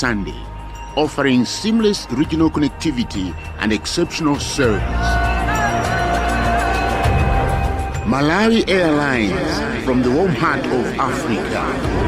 Sunday, offering seamless regional connectivity and exceptional service. Malawi Airlines, from the warm heart of Africa.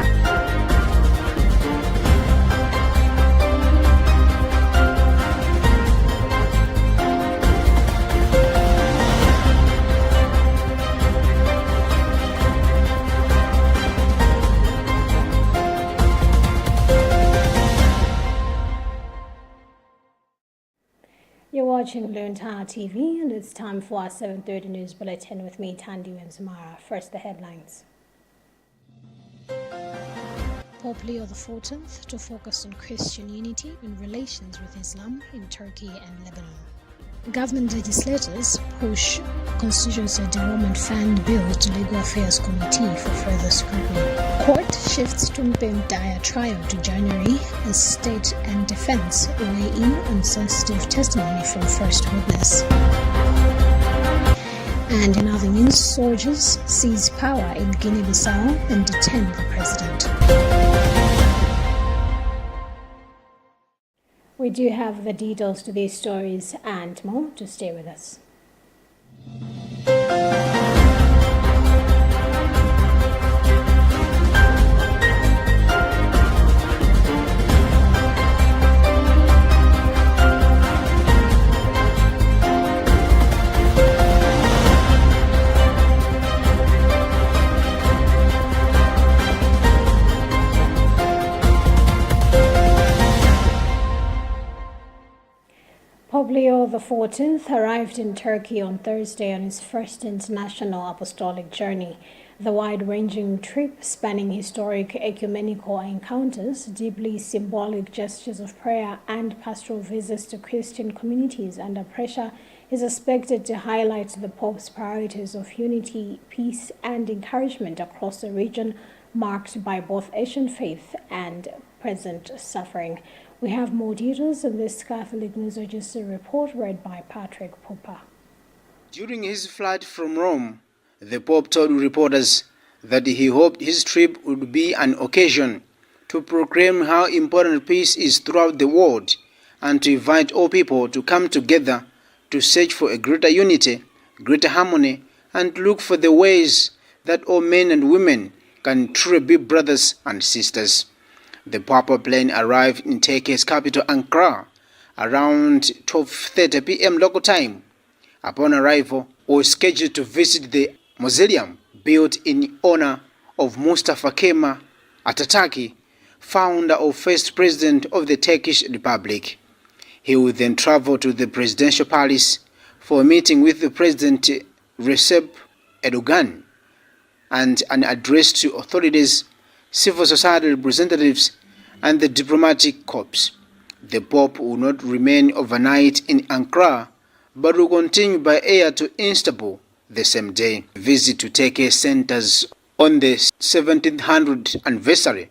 You're watching Luntha TV, and it's time for our 7:30 news bulletin with me, Tandu and Samara. First, the headlines. Pope Leo XIV to focus on Christian unity and relations with Islam in Turkey and Lebanon. Government legislators push Constituency Development Fund bill to Legal Affairs Committee for further scrutiny. Court shifts Tumpem Daya trial to January as state and defense weigh in on sensitive testimony from first witness. And in other news, soldiers seize power in Guinea-Bissau and detain the president. We do have the details to these stories and more, to stay with us. Pope Leo XIV arrived in Turkey on Thursday on his first international apostolic journey. The wide-ranging trip, spanning historic ecumenical encounters, deeply symbolic gestures of prayer, and pastoral visits to Christian communities under pressure, is expected to highlight the Pope's priorities of unity, peace, and encouragement across the region, marked by both ancient faith and present suffering. We have more details in this Catholic News Register report read by Patrick Pupa. During his flight from Rome, the Pope told reporters that he hoped his trip would be an occasion to proclaim how important peace is throughout the world and to invite all people to come together to search for a greater unity, greater harmony, and look for the ways that all men and women can truly be brothers and sisters. The Papal plane arrived in Turkey's capital Ankara around 12:30 p.m. local time. Upon arrival, was scheduled to visit the mausoleum built in honor of Mustafa Kemal Atatürk, founder of first president of the Turkish Republic. He would then travel to the presidential palace for a meeting with the President Recep Erdogan and an address to authorities, civil society representatives, and the diplomatic corps. The Pope will not remain overnight in Ankara, but will continue by air to Istanbul the same day. The visit to Turkey centers on the 1700th anniversary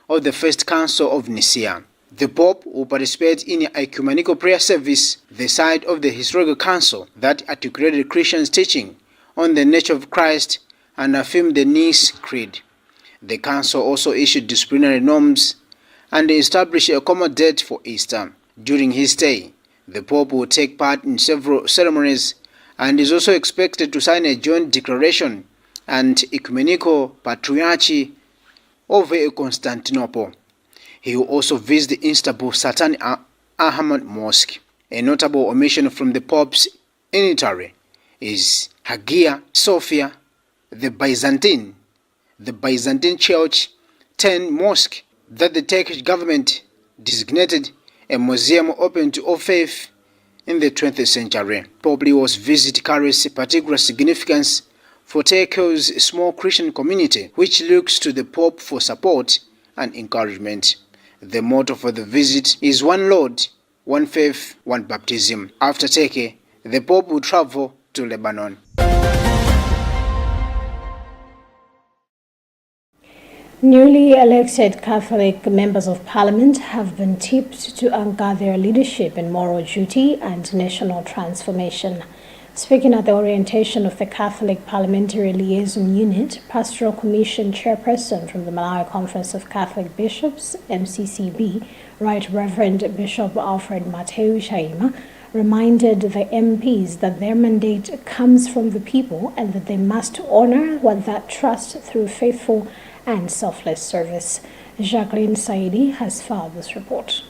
of the First Council of Nicaea. The Pope will participate in an ecumenical prayer service, the site of the historical council that articulated Christians' teaching on the nature of Christ and affirmed the Nicene Creed. The council also issued disciplinary norms and established a common date for Easter. During his stay, the Pope will take part in several ceremonies and is also expected to sign a joint declaration and ecumenical patriarchy over Constantinople. He will also visit the Istanbul Sultan Ahmed Mosque. A notable omission from the Pope's itinerary is Hagia Sophia, the Byzantine Church 10 mosque that the Turkish government designated a museum open to all faith in the 20th century. Pope Leo's visit carries particular significance for Turkey's small Christian community, which looks to the Pope for support and encouragement. The motto for the visit is One Lord, One Faith, One Baptism. After Turkey, the Pope will travel to Lebanon. Newly elected Catholic members of Parliament have been tipped to anchor their leadership in moral duty and national transformation. Speaking at the orientation of the Catholic Parliamentary Liaison Unit, Pastoral Commission Chairperson from the Malawi Conference of Catholic Bishops, MCCB, Right Reverend Bishop Alfred Mateu Shaima, reminded the MPs that their mandate comes from the people and that they must honor what that trust through faithful and selfless service. Jacqueline Saidi has filed this report.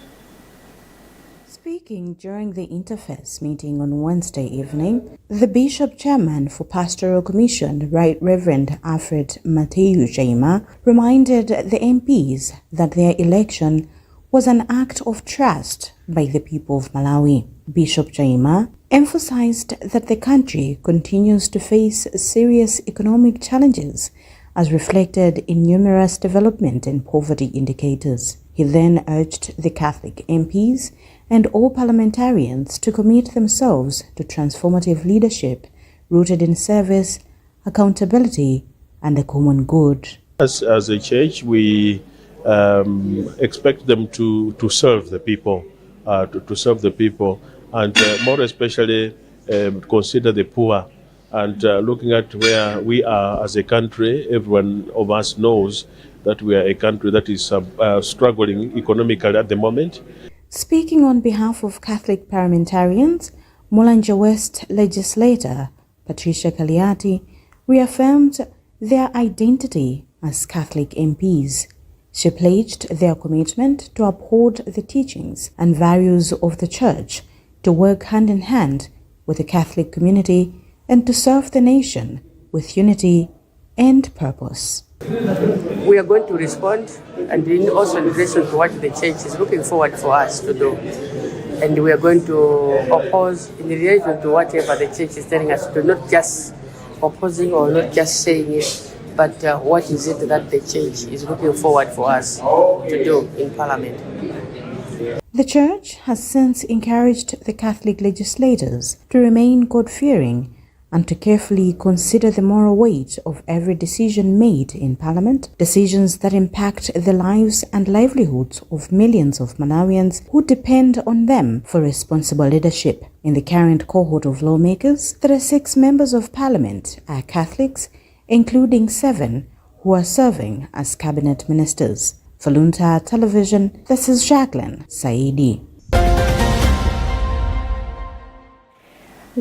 Speaking during the interfaith meeting on Wednesday evening, the Bishop Chairman for Pastoral Commission, Right Reverend Alfred Mateu Shaima, reminded the MPs that their election was an act of trust by the people of Malawi. Bishop Shaima emphasized that the country continues to face serious economic challenges as reflected in numerous development and poverty indicators. He then urged the Catholic MPs and all parliamentarians to commit themselves to transformative leadership rooted in service, accountability, and the common good. As a church, we expect them to serve the people, to serve the people, and more especially consider the poor. And looking at where we are as a country, everyone of us knows that we are a country that is struggling economically at the moment. Speaking on behalf of Catholic parliamentarians, Mulanje West legislator Patricia Kaliati reaffirmed their identity as Catholic MPs. She pledged their commitment to uphold the teachings and values of the Church, to work hand in hand with the Catholic community, and to serve the nation with unity and purpose. We are going to respond, and also in relation to what the Church is looking forward for us to do. And we are going to oppose in relation to whatever the Church is telling us to do, not just opposing or not just saying it, but what is it that the Church is looking forward for us to do in Parliament. The Church has since encouraged the Catholic legislators to remain God-fearing and to carefully consider the moral weight of every decision made in Parliament, decisions that impact the lives and livelihoods of millions of Malawians who depend on them for responsible leadership. In the current cohort of lawmakers, 36 members of Parliament are Catholics, including 7 who are serving as cabinet ministers. For Luntha Television, this is Jacqueline Saidi.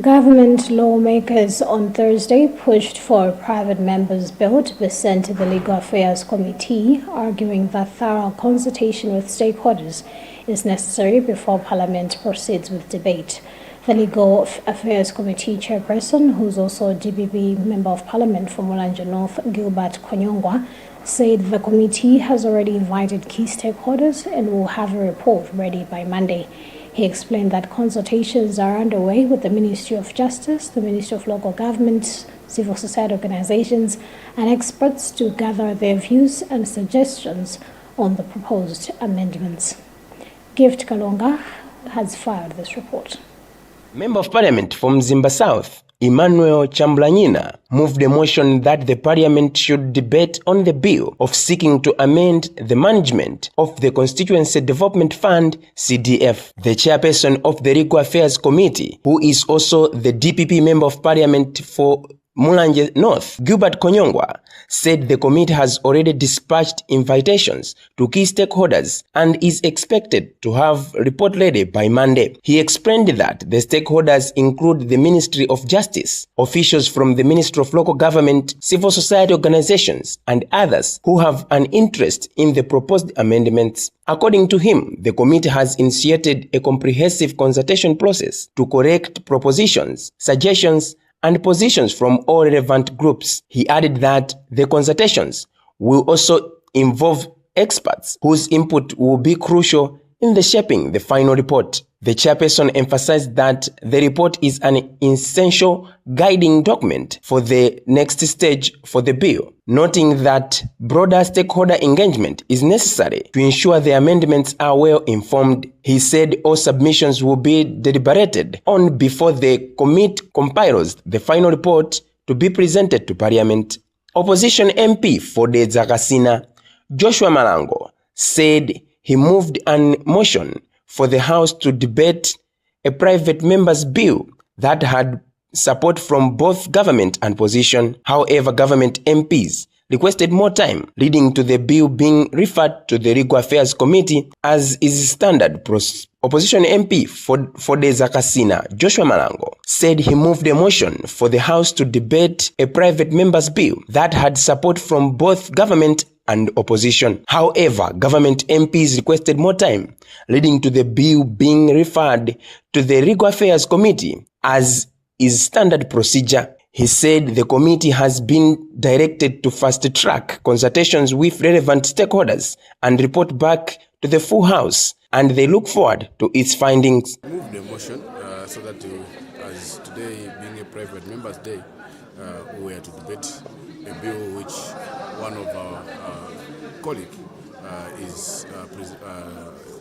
Government lawmakers on Thursday pushed for a private member's bill to be sent to the Legal Affairs Committee, arguing that thorough consultation with stakeholders is necessary before Parliament proceeds with debate. The Legal Affairs Committee chairperson, who's also a DPP Member of Parliament from Mulanje North, Gilbert Konyongwa, said the committee has already invited key stakeholders and will have a report ready by Monday. He explained that consultations are underway with the Ministry of Justice, the Ministry of Local Government, civil society organizations, and experts to gather their views and suggestions on the proposed amendments. Gift Kalonga has filed this report. Member of Parliament from Zimba South, Emmanuel Chamblanyina, moved a motion that the Parliament should debate on the bill of seeking to amend the management of the Constituency Development Fund, CDF. The chairperson of the Legal Affairs Committee, who is also the DPP Member of Parliament for Mulanje North, Gilbert Konyongwa, said the committee has already dispatched invitations to key stakeholders and is expected to have a report ready by Monday. He explained that the stakeholders include the Ministry of Justice, officials from the Ministry of Local Government, civil society organizations, and others who have an interest in the proposed amendments. According to him, the committee has initiated a comprehensive consultation process to correct propositions, suggestions, and positions from all relevant groups. He added that the consultations will also involve experts whose input will be crucial in the shaping the final report. The chairperson emphasized that the report is an essential guiding document for the next stage for the bill, noting that broader stakeholder engagement is necessary to ensure the amendments are well informed. He said all submissions will be deliberated on before the committee compiles the final report to be presented to Parliament. Opposition MP for the Zakasina, Joshua Malango, said he moved a motion for the House to debate a private member's bill that had support from both government and opposition. However, government MPs requested more time, leading to the bill being referred to the Legal Affairs Committee as is standard. Opposition MP Fodeza Kasina, Joshua Malango, said he moved a motion for the House to debate a private member's bill that had support from both government and opposition. However, government MPs requested more time, leading to the bill being referred to the Legal Affairs Committee as is standard procedure. He said the committee has been directed to fast-track consultations with relevant stakeholders and report back to the full House, and they look forward to its findings. I moved the motion so that as today being a private member's day, we are to debate a bill which one of our colleagues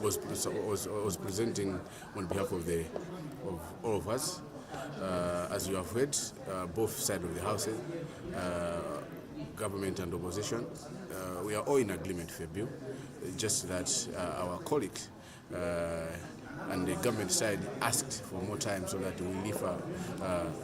was presenting on behalf of all of us. As you have heard, both sides of the houses, government and opposition, we are all in agreement for a bill. Just that our colleagues and the government side asked for more time so that we refer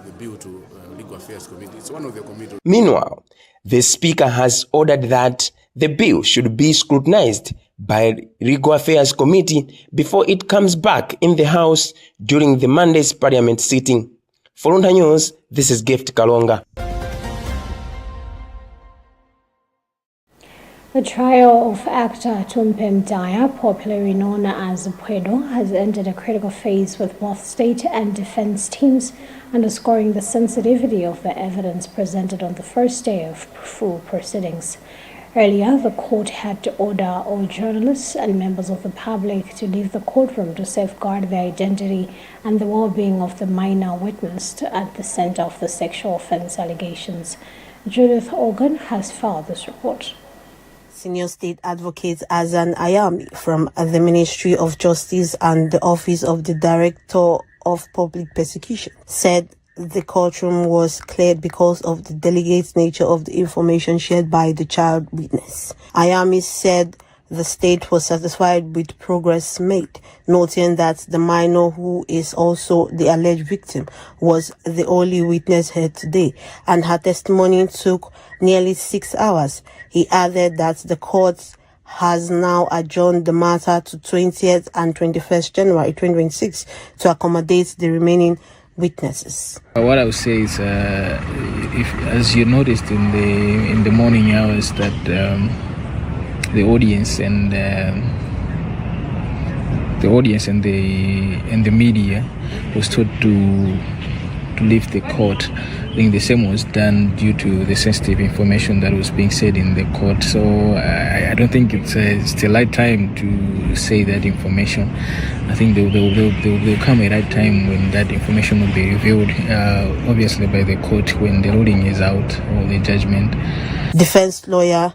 the bill to Legal Affairs Committee. It's one of the committees. Meanwhile, the Speaker has ordered that the bill should be scrutinized by Legal Affairs Committee before it comes back in the House during the Monday's Parliament sitting. For Luntha News, this is Gift Kalonga. The trial of actor Tumpe Mdaya, popularly known as Pwedo, has entered a critical phase with both state and defense teams underscoring the sensitivity of the evidence presented on the first day of full proceedings. Earlier, the court had to order all journalists and members of the public to leave the courtroom to safeguard their identity and the well-being of the minor witnessed at the center of the sexual offense allegations. Judith Organ has filed this report. Senior State Advocate Azan Ayami from the Ministry of Justice and the Office of the Director of Public Prosecution said the courtroom was cleared because of the delicate nature of the information shared by the child witness. Ayami said the state was satisfied with progress made, noting that the minor, who is also the alleged victim, was the only witness heard today, and her testimony took nearly 6 hours. He added that the court has now adjourned the matter to 20th and 21st January 2026 to accommodate the remaining witnesses. What I would say is, if, as you noticed in the morning hours, that the audience and the media was told to leave the court. I think the same was done due to the sensitive information that was being said in the court. So I don't think it's the right time to say that information. I think there will come a right time when that information will be revealed, obviously by the court when the ruling is out or the judgment. Defense lawyer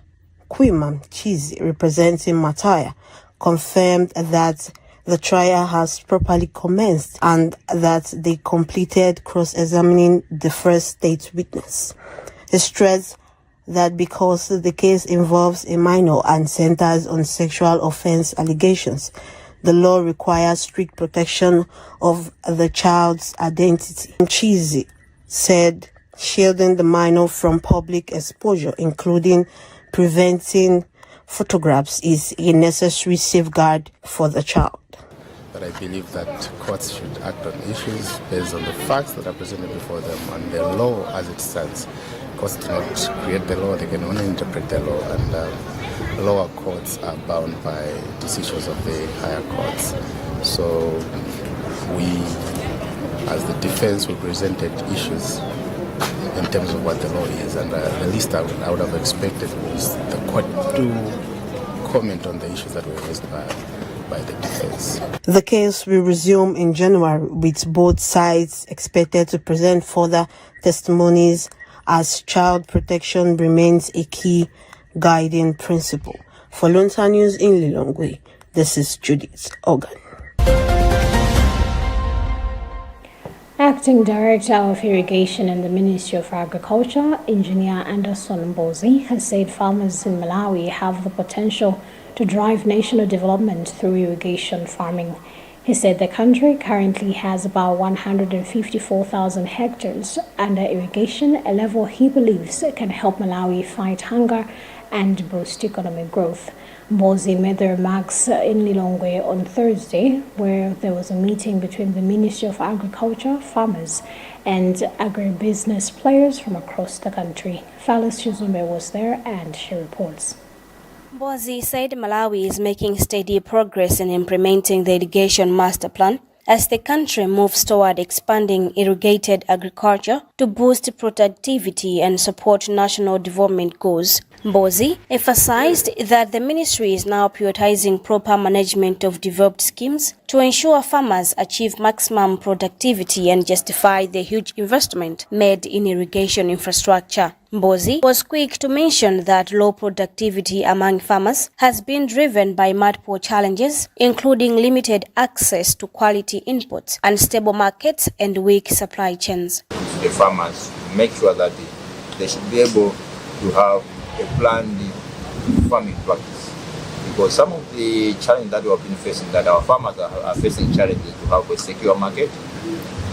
Kwima Chizi, representing Mataya, confirmed that the trial has properly commenced and that they completed cross-examining the first state witness. He stressed that because the case involves a minor and centers on sexual offense allegations, the law requires strict protection of the child's identity. Chizi said shielding the minor from public exposure, including preventing photographs, is a necessary safeguard for the child. But I believe that courts should act on issues based on the facts that are presented before them and the law as it stands. Courts do not create the law, they can only interpret the law, and lower courts are bound by decisions of the higher courts. So we, as the defense, we presented issues in terms of what the law is, and the least I would have expected was the court to comment on the issues that were raised by the defense. The case will resume in January, with both sides expected to present further testimonies, as child protection remains a key guiding principle. For Luntha News in Lilongwe, this is Judith Organ. Acting Director of Irrigation in the Ministry of Agriculture, Engineer Anderson Mbozi, has said farmers in Malawi have the potential to drive national development through irrigation farming. He said the country currently has about 154,000 hectares under irrigation, a level he believes can help Malawi fight hunger and boost economic growth. Mbozi made the remarks in Lilongwe on Thursday, where there was a meeting between the Ministry of Agriculture, farmers, and agribusiness players from across the country. Phyllis Chizumbe was there and she reports. Mbozi said Malawi is making steady progress in implementing the irrigation master plan as the country moves toward expanding irrigated agriculture to boost productivity and support national development goals. Mbozi emphasized that the ministry is now prioritizing proper management of developed schemes to ensure farmers achieve maximum productivity and justify the huge investment made in irrigation infrastructure. Mbozi was quick to mention that low productivity among farmers has been driven by multiple challenges, including limited access to quality inputs, unstable markets, and weak supply chains. The farmers make sure that they should be able to have a planned farming practice, because some of the challenges that we have been facing, that our farmers are facing challenges to have a secure market,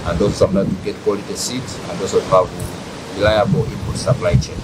and also sometimes to get quality seeds, and also to have reliable input supply chain.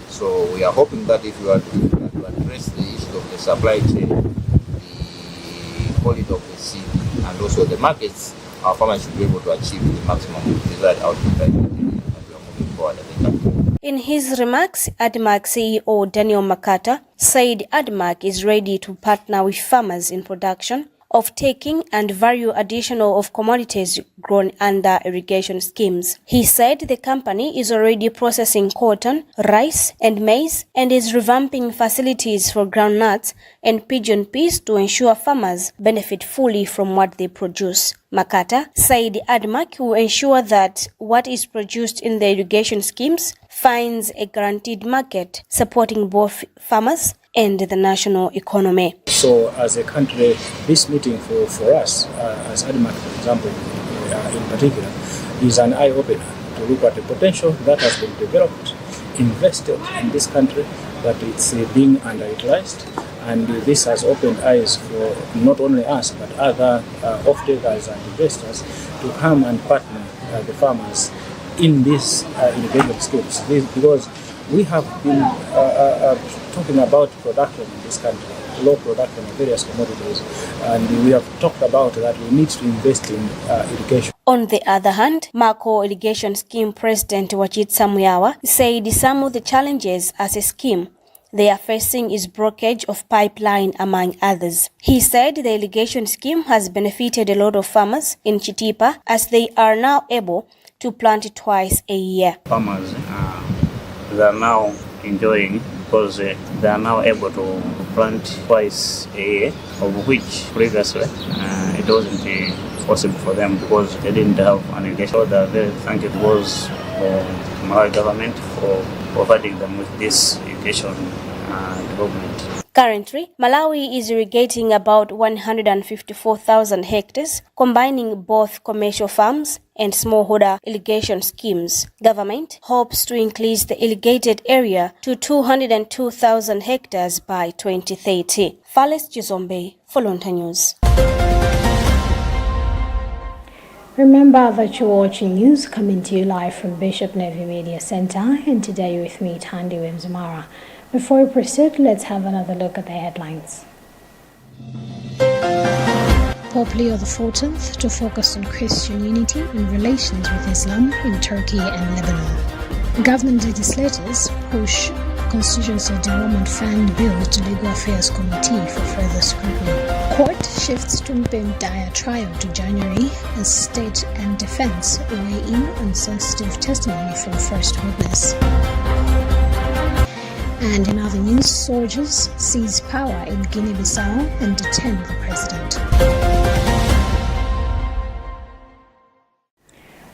So we are hoping that if you are to address the issue of the supply chain, the quality of the seed, and also the markets, our farmers should be able to achieve the maximum desired output that we are moving forward as a country. In his remarks, ADMAC CEO Daniel Makata said ADMAC is ready to partner with farmers in production of taking and value additional of commodities grown under irrigation schemes. He said the company is already processing cotton, rice, and maize and is revamping facilities for groundnuts and pigeon peas to ensure farmers benefit fully from what they produce. Makata said ADMAC will ensure that what is produced in the irrigation schemes finds a guaranteed market, supporting both farmers and the national economy. So as a country, this meeting for us, as ADMAC, for example, in particular, is an eye-opener to look at the potential that has been developed, invested in this country, that it's being underutilized. And this has opened eyes for not only us, but other off-takers and investors to come and partner the farmers in these irrigation schemes. Because we have been talking about production in this country, low production of various commodities, and we have talked about that we need to invest in irrigation. On the other hand, Mako Irrigation Scheme President Wachit Samuyawa said some of the challenges as a scheme they are facing is blockage of pipeline, among others. He said the irrigation scheme has benefited a lot of farmers in Chitipa as they are now able to plant twice a year. Farmers they are now enjoying because they are now able to plant twice a year, of which previously it wasn't possible for them because they didn't have an irrigation. So they are very thankful to the Malawi government for providing them with this irrigation development. Currently, Malawi is irrigating about 154,000 hectares, combining both commercial farms and smallholder irrigation schemes. Government hopes to increase the irrigated area to 202,000 hectares by 2030. Phyllis Chizumbe for Luntha News. Remember that you're watching news coming to you live from Bishop Nevi Media Center, and today with me, Tandy Wemzamara. Before we proceed, let's have another look at the headlines. Pope Leo XIV to focus on Christian unity and relations with Islam in Turkey and Lebanon. Government legislators push Constituency Development Fund bill to Legal Affairs Committee for further scrutiny. Court shifts Tumpe Daya trial to January as state and defense weigh in on sensitive testimony from first witness. And in other news, soldiers seize power in Guinea-Bissau and detain the president.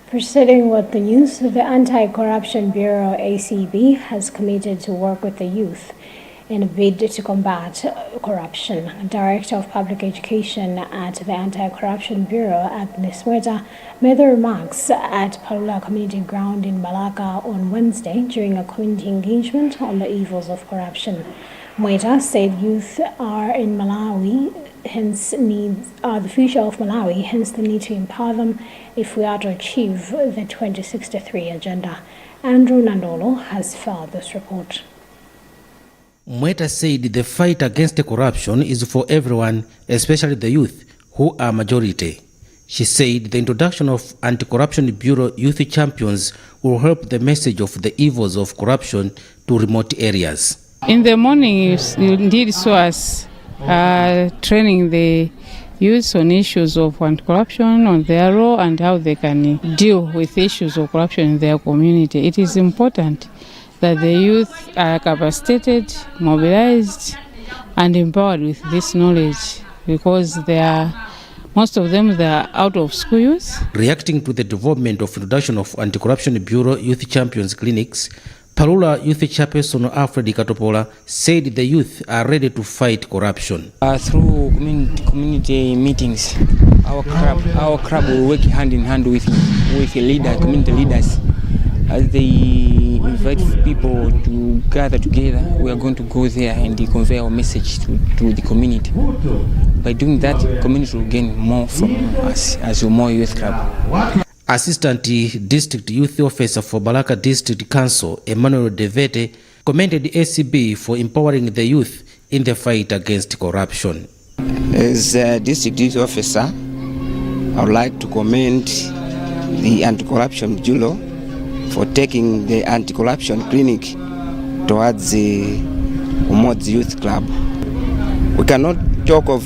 Proceeding with the news, the Anti-Corruption Bureau ACB has committed to work with the youth in a bid to combat corruption. Director of Public Education at the Anti-Corruption Bureau, Agnes Mweta, made the remarks at Palula Community Ground in Malacca on Wednesday during a community engagement on the evils of corruption. Mweta said youth are in Malawi, are the future of Malawi, hence the need to empower them if we are to achieve the 2063 agenda. Andrew Nandolo has filed this report. Mweta said the fight against corruption is for everyone, especially the youth, who are majority. She said the introduction of Anti-Corruption Bureau youth champions will help the message of the evils of corruption to remote areas. In the morning, you indeed saw us training the youth on issues of anti-corruption, on their role and how they can deal with issues of corruption in their community. It is important that the youth are capacitated, mobilized and empowered with this knowledge because most of them they are out of school youth. Reacting to the development of introduction of Anti-Corruption Bureau Youth Champions Clinics, Palula Youth Chairperson Alfred Katopola said the youth are ready to fight corruption. Through community meetings, our club will work hand in hand with community leaders. As they invite people to gather together, we are going to go there and convey our message to the community. By doing that, the community will gain more from us as a more youth club. Assistant District Youth Officer for Balaka District Council, Emmanuel Devete, commended the ACB for empowering the youth in the fight against corruption. As a District Youth Officer, I would like to commend the Anti-Corruption Bureau for taking the anti-corruption clinic towards the Umodzi Youth Club. We cannot talk of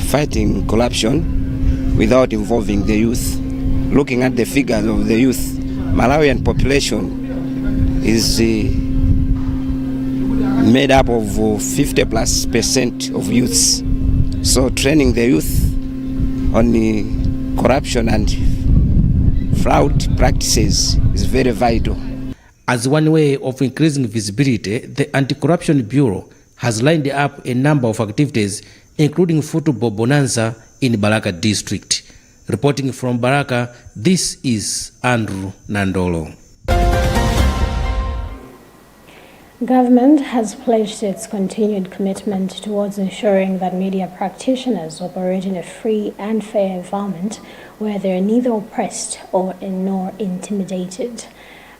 fighting corruption without involving the youth. Looking at the figures of the youth, Malawian population is made up of 50+% of youths. So training the youth on the corruption and fraud practices is very vital. As one way of increasing visibility, the Anti-Corruption Bureau has lined up a number of activities, including football bonanza in Balaka district. Reporting from Baraka, this is Andrew Nandolo. Government has pledged its continued commitment towards ensuring that media practitioners operate in a free and fair environment where they are neither oppressed nor intimidated.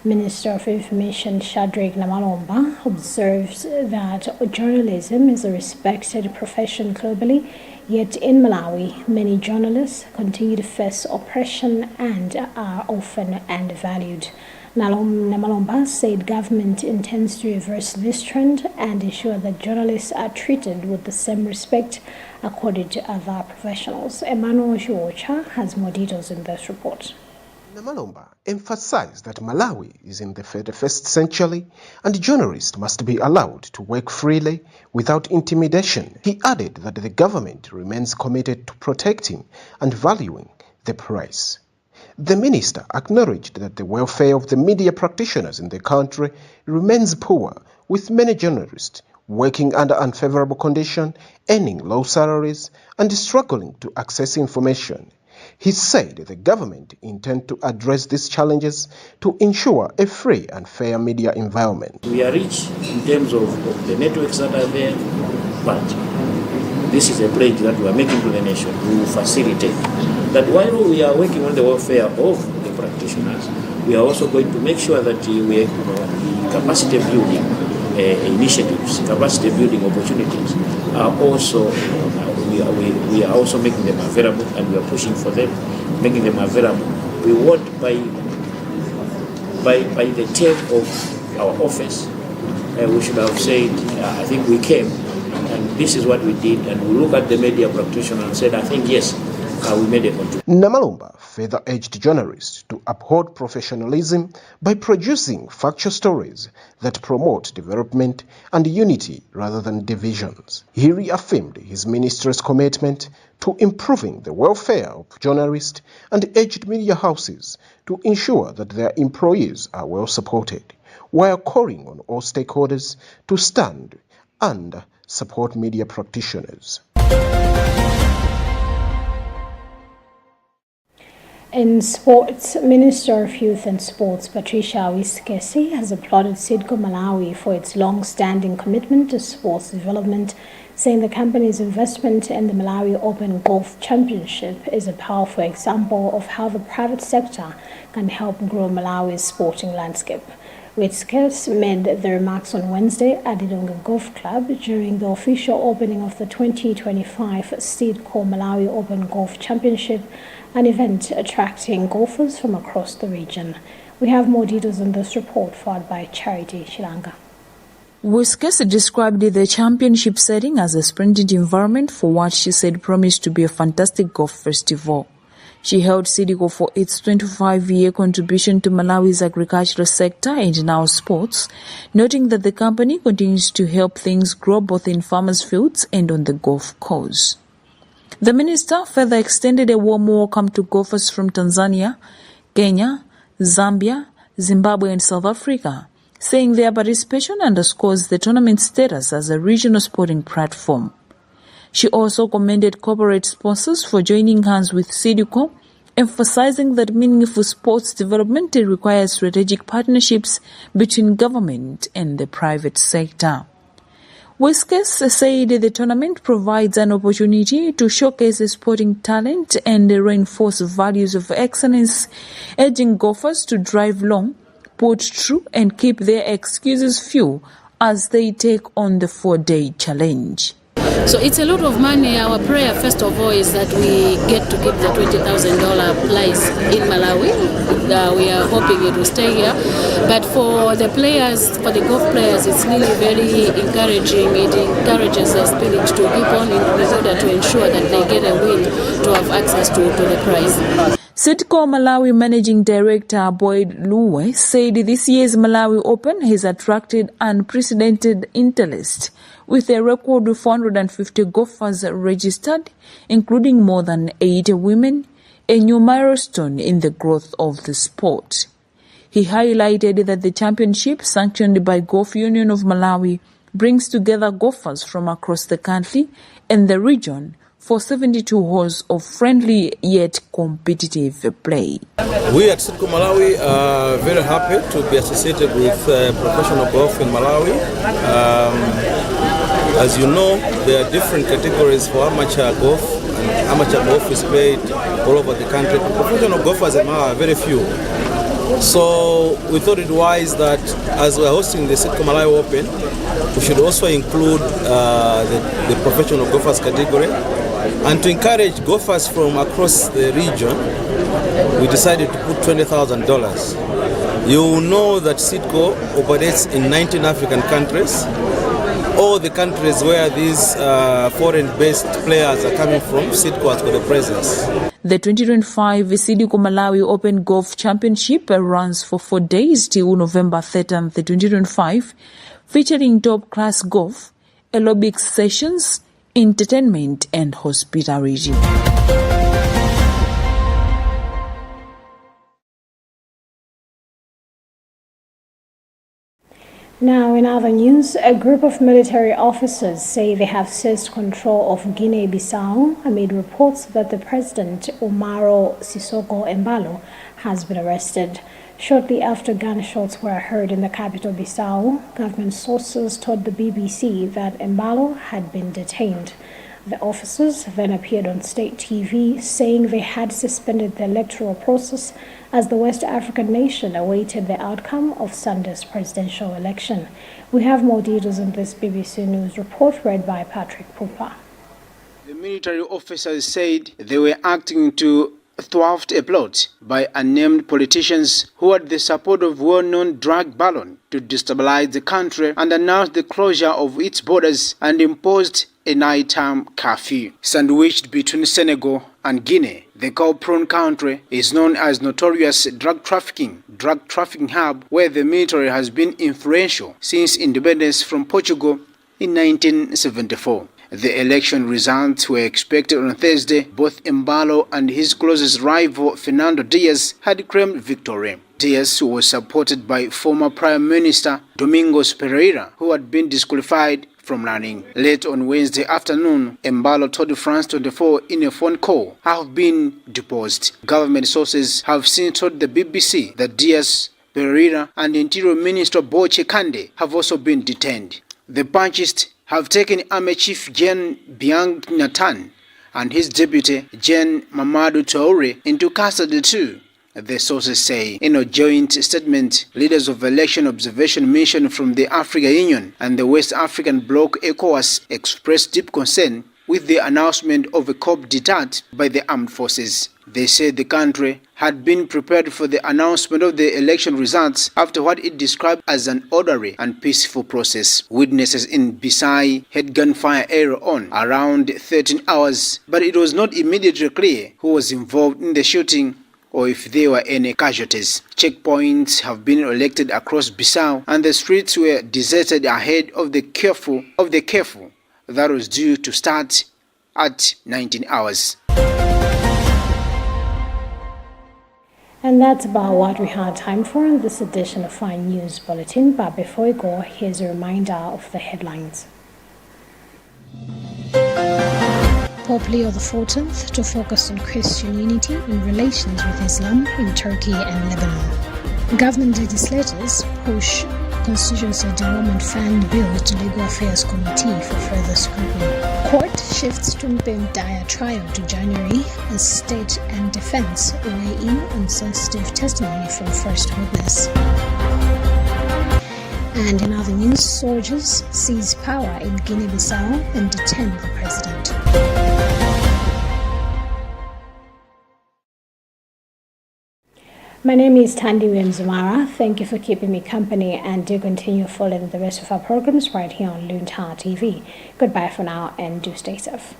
Minister of Information Shadrack Namalomba observes that journalism is a respected profession globally, yet in Malawi, many journalists continue to face oppression and are often undervalued. Namalomba said government intends to reverse this trend and ensure that journalists are treated with the same respect according to other professionals. Emmanuel Juocha has more details in this report. Namalomba emphasized that Malawi is in the 31st century and journalists must be allowed to work freely without intimidation. He added that the government remains committed to protecting and valuing the press. The minister acknowledged that the welfare of the media practitioners in the country remains poor, with many journalists working under unfavorable conditions, earning low salaries, and struggling to access information. He said the government intends to address these challenges to ensure a free and fair media environment. We are rich in terms of the networks that are there, but this is a pledge that we are making to the nation to facilitate that while we are working on the welfare of the practitioners, we are also going to make sure that we capacity building initiatives, capacity building opportunities are also we are also making them available, and we are pushing for them, making them available. We want by the term of our office, we should have said, I think we came, and this is what we did, and we look at the media practitioner and said, I think yes, we made a contribution. Namalomba further urged journalists to uphold professionalism by producing factual stories that promote development and unity rather than divisions. He reaffirmed his ministry's commitment to improving the welfare of journalists and urged media houses to ensure that their employees are well supported, while calling on all stakeholders to stand and support media practitioners. In sports, Minister of Youth and Sports Patricia Wiskesi has applauded Sidco Malawi for its long-standing commitment to sports development, saying the company's investment in the Malawi Open Golf Championship is a powerful example of how the private sector can help grow Malawi's sporting landscape. Wiskesi made the remarks on Wednesday at Idonga Golf Club during the official opening of the 2025 Sidco Malawi Open Golf Championship, an event attracting golfers from across the region. We have more details on this report, followed by Charity Shilanga. Wiskesi described the championship setting as a splendid environment for what she said promised to be a fantastic golf festival. She hailed Sidco for its 25-year contribution to Malawi's agricultural sector and now sports, noting that the company continues to help things grow both in farmers' fields and on the golf course. The minister further extended a warm welcome to golfers from Tanzania, Kenya, Zambia, Zimbabwe and South Africa, saying their participation underscores the tournament's status as a regional sporting platform. She also commended corporate sponsors for joining hands with Sidco, emphasizing that meaningful sports development requires strategic partnerships between government and the private sector. Wiskesi said the tournament provides an opportunity to showcase sporting talent and reinforce values of excellence, urging golfers to drive long, put true and keep their excuses few as they take on the 4-day challenge. So it's a lot of money. Our prayer, first of all, is that we get to keep the $20,000 prize in Malawi. We are hoping it will stay here. But for the players, for the golf players, it's really very encouraging. It encourages the spirit to keep on in order to ensure that they get a win to have access to the prize. Sidco Malawi Managing Director Boyd Luwe said this year's Malawi Open has attracted unprecedented interest, with a record of 450 golfers registered, including more than 80 women, a new milestone in the growth of the sport. He highlighted that the championship, sanctioned by Golf Union of Malawi, brings together golfers from across the country and the region for 72 holes of friendly yet competitive play. We at Sidco Malawi are very happy to be associated with professional golf in Malawi. As you know, there are different categories for amateur golf, and amateur golf is played all over the country. Professional golfers in Malawi are very few. So we thought it wise that as we're hosting the Sidco Malawi Open, we should also include the professional golfers category. And to encourage golfers from across the region, we decided to put $20,000. You will know that Sidco operates in 19 African countries. All the countries where these foreign-based players are coming from, Sidco has got a presence. The 2025 Sidco Malawi Open Golf Championship runs for 4 days till November 13th, 2025, featuring top-class golf, aerobics sessions, entertainment and hospitality. Now, in other news, a group of military officers say they have seized control of Guinea-Bissau amid reports that the president, Umaro Sissoco Embalo, has been arrested. Shortly after gunshots were heard in the capital Bissau, government sources told the BBC that Embalo had been detained. The officers then appeared on state TV saying they had suspended the electoral process as the West African nation awaited the outcome of Sunday's presidential election. We have more details in this BBC News report read by Patrick Pupa. The military officers said they were acting to thwart a plot by unnamed politicians who had the support of well-known drug baron to destabilize the country and announced the closure of its borders and imposed a nighttime curfew. Sandwiched between Senegal and Guinea, the coal-prone country is known as notorious drug trafficking hub, where the military has been influential since independence from Portugal in 1974. The election results were expected on Thursday. Both Embalo and his closest rival, Fernando Diaz, had claimed victory. Diaz was supported by former Prime Minister Domingos Pereira, who had been disqualified from running. Late on Wednesday afternoon, Embalo told France 24 in a phone call, "have been deposed." Government sources have since told the BBC that Diaz, Pereira and Interior Minister Boche Kande have also been detained. The punchists have taken Army Chief Gen Biang Nathan and his deputy Gen Mamadou Toure into custody too, the sources say. In a joint statement, leaders of election observation mission from the African Union and the West African Bloc ECOWAS expressed deep concern with the announcement of a coup d'etat by the armed forces. They said the country had been prepared for the announcement of the election results after what it described as an orderly and peaceful process. Witnesses in Bisai had gunfire earlier on, around 13 hours, but it was not immediately clear who was involved in the shooting or if there were any casualties. Checkpoints have been erected across Bissau and the streets were deserted ahead of the curfew that was due to start at 19 hours. And that's about what we had time for in this edition of Fine News Bulletin. But before we go, here's a reminder of the headlines. Pope Leo XIV to focus on Christian unity in relations with Islam in Turkey and Lebanon. Government legislators push Constituency Development Fund Bill to Legal Affairs Committee for further scrutiny. Court shifts Tumpeng Daya trial to January as state and defense weigh in on sensitive testimony from first witness. And in other news, soldiers seize power in Guinea-Bissau and detain the president. My name is Tandy Williams-Zamara. Thank you for keeping me company and do continue following the rest of our programs right here on Luntha TV. Goodbye for now and do stay safe.